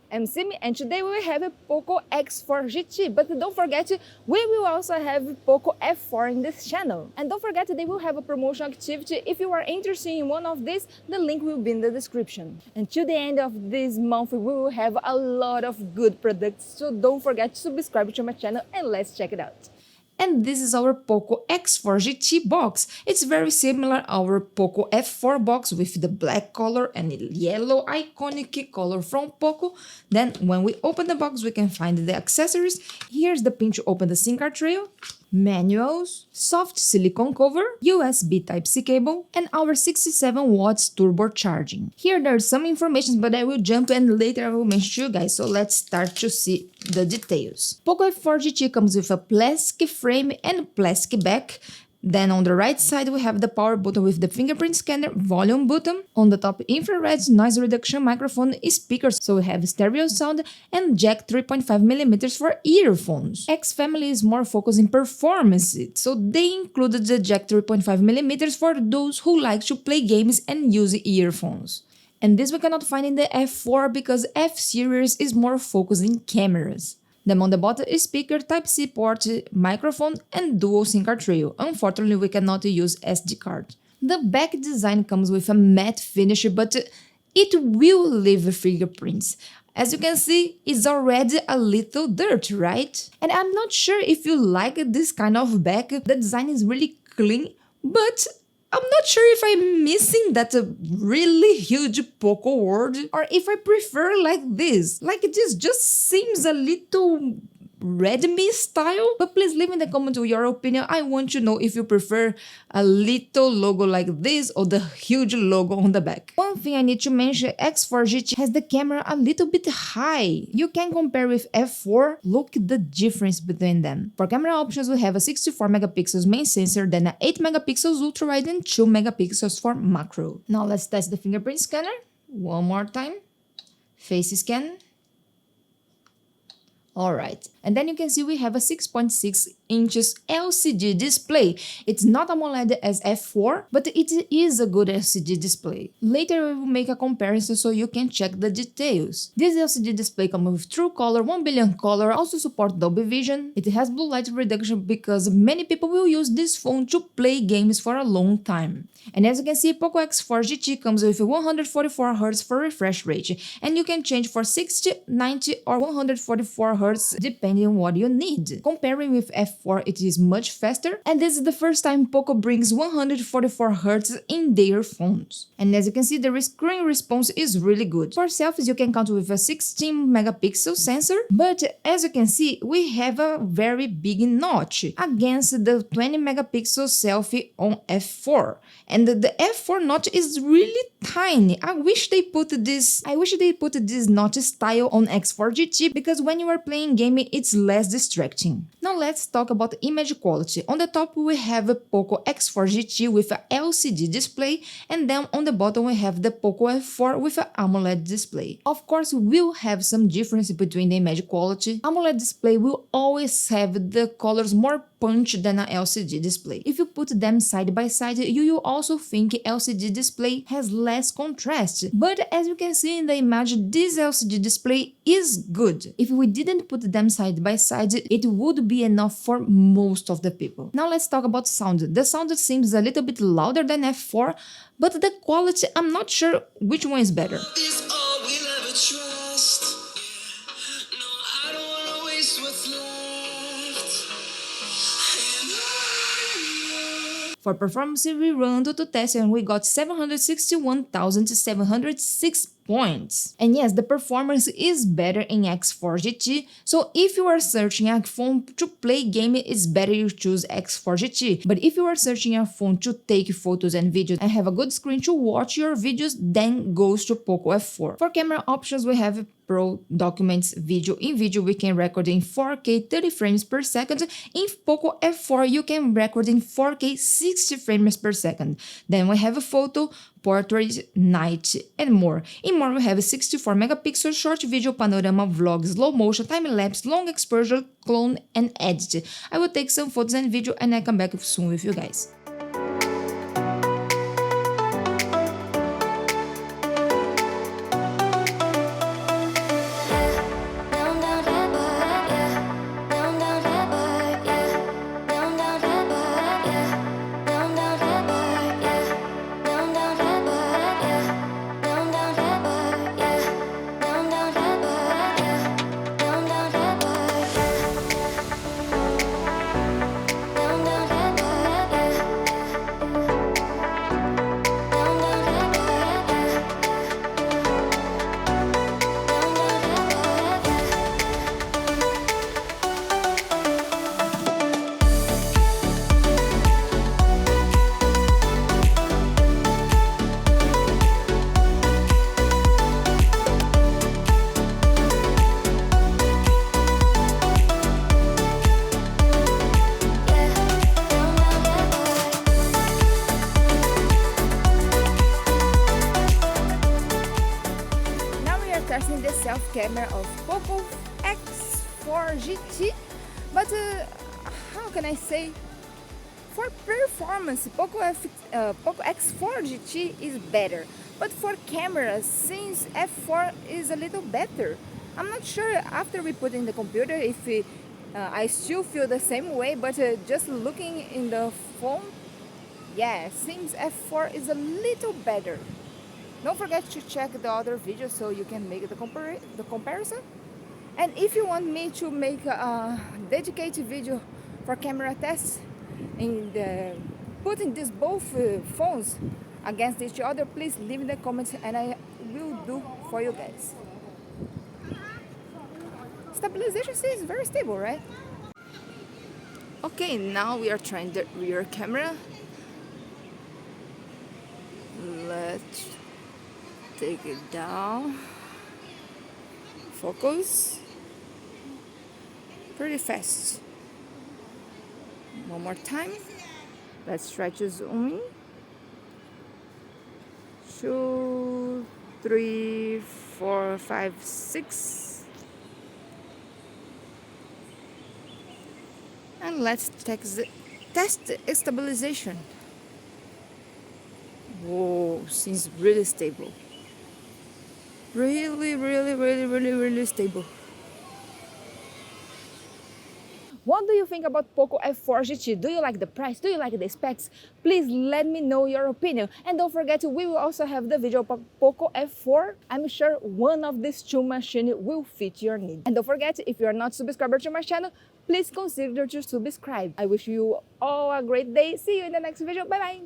I'm Cymye, and today we will have a Poco X4 GT, but don't forget we will also have Poco F4 in this channel. And don't forget they will have a promotion activity. If you are interested in one of these, the link will be in the description. Until the end of this month we will have a lot of good products, so don't forget to subscribe to my channel and let's check it out. And this is our Poco X4 GT box. It's very similar our Poco F4 box with the black color and yellow iconic color from Poco. Then when we open the box we can find the accessories. Here's the pin to open the SIM card tray, manuals, soft silicone cover, USB Type-C cable, and our 67 watts turbo charging. Here there's some information, but I will jump and later I will mention to you guys, so let's start to see the details. Poco F4 GT comes with a plastic frame and plastic back. Then on the right side we have the power button with the fingerprint scanner, volume button. On the top, infrared noise reduction microphone, speakers, so we have stereo sound, and jack 3.5mm for earphones. X family is more focused in performance, so they included the jack 3.5mm for those who like to play games and use earphones. And this we cannot find in the F4 because F series is more focused in cameras. Then on the bottom is speaker, Type-C port, microphone, and dual SIM card tray. Unfortunately, we cannot use SD card. The back design comes with a matte finish, but it will leave fingerprints. As you can see, it's already a little dirt, right? And I'm not sure if you like this kind of back. The design is really clean, but I'm not sure if I'm missing that really huge Poco word or if I prefer like this. Like this just seems a little Redmi style, but please leave in the comments your opinion. I want to know if you prefer a little logo like this or the huge logo on the back. One thing I need to mention, X4 GT has the camera a little bit high. You can compare with F4, look at the difference between them. For camera options we have a 64 megapixels main sensor, then a 8 megapixels ultra wide and 2 megapixels for macro. Now let's test the fingerprint scanner. One more time. Face scan. Alright, and then you can see we have a 6.6 inches LCD display. It's not AMOLED as F4, but it is a good LCD display. Later we will make a comparison so you can check the details. This LCD display comes with True Color, 1 billion color, also support Dolby Vision. It has blue light reduction because many people will use this phone to play games for a long time. And as you can see, Poco X4 GT comes with 144Hz for refresh rate, and you can change for 60, 90 or 144Hz depending on what you need. Comparing with F4, it is much faster, and this is the first time Poco brings 144Hz in their phones. And as you can see, the screen response is really good. For selfies, you can count with a 16 megapixel sensor, but as you can see, we have a very big notch against the 20 megapixel selfie on F4. And the F4 notch is really tiny. I wish they put this notch style on X4 GT because when you are playing game it's less distracting. Now let's talk about image quality. On the top we have a Poco X4 GT with a LCD display, and then on the bottom we have the Poco F4 with an AMOLED display. Of course we'll have some difference between the image quality. AMOLED display will always have the colors more punch than an LCD display. If you put them side by side, you will also think LCD display has less contrast. But as you can see in the image, this LCD display is good. If we didn't put them side by side, it would be enough for most of the people. Now let's talk about sound. The sound seems a little bit louder than F4, but the quality, I'm not sure which one is better. For performance, we run to test and we got 761,706 points. And yes, the performance is better in X4 GT, so if you are searching a phone to play game, it's better you choose X4 GT. But if you are searching a phone to take photos and videos and have a good screen to watch your videos, then goes to Poco F4. For camera options, we have Pro, Documents, Video. In video, we can record in 4K 30 frames per second. In Poco F4, you can record in 4K 60 frames per second. Then we have a Photo, Portrait, Night, and more. In more, we have a 64 megapixel short video, panorama, vlog, slow motion, time-lapse, long exposure, clone, and edit. I will take some photos and video and I come back soon with you guys. self camera of Poco X4 GT, but how can I say? For performance, Poco X4 GT is better, but for cameras, since F4 is a little better. I'm not sure after we put in the computer if I still feel the same way, but just looking in the phone, yeah, seems F4 is a little better. Don't forget to check the other videos so you can make the comparison. And if you want me to make a dedicated video for camera tests and putting these both phones against each other, please leave in the comments and I will do for you guys. Stabilization is very stable, right? Okay, now we are trying the rear camera. Let's take it down. Focus. Pretty fast. One more time. Let's try to zoom in. 2, 3, 4, 5, 6. And let's test stabilization. Whoa, seems really stable. Really stable. What do you think about Poco F4 GT? Do you like the price? Do you like the specs? Please let me know your opinion. And don't forget, we will also have the video of Poco F4. I'm sure one of these two machines will fit your needs. And don't forget, if you are not subscribed to my channel, please consider to subscribe. I wish you all a great day. See you in the next video. Bye bye.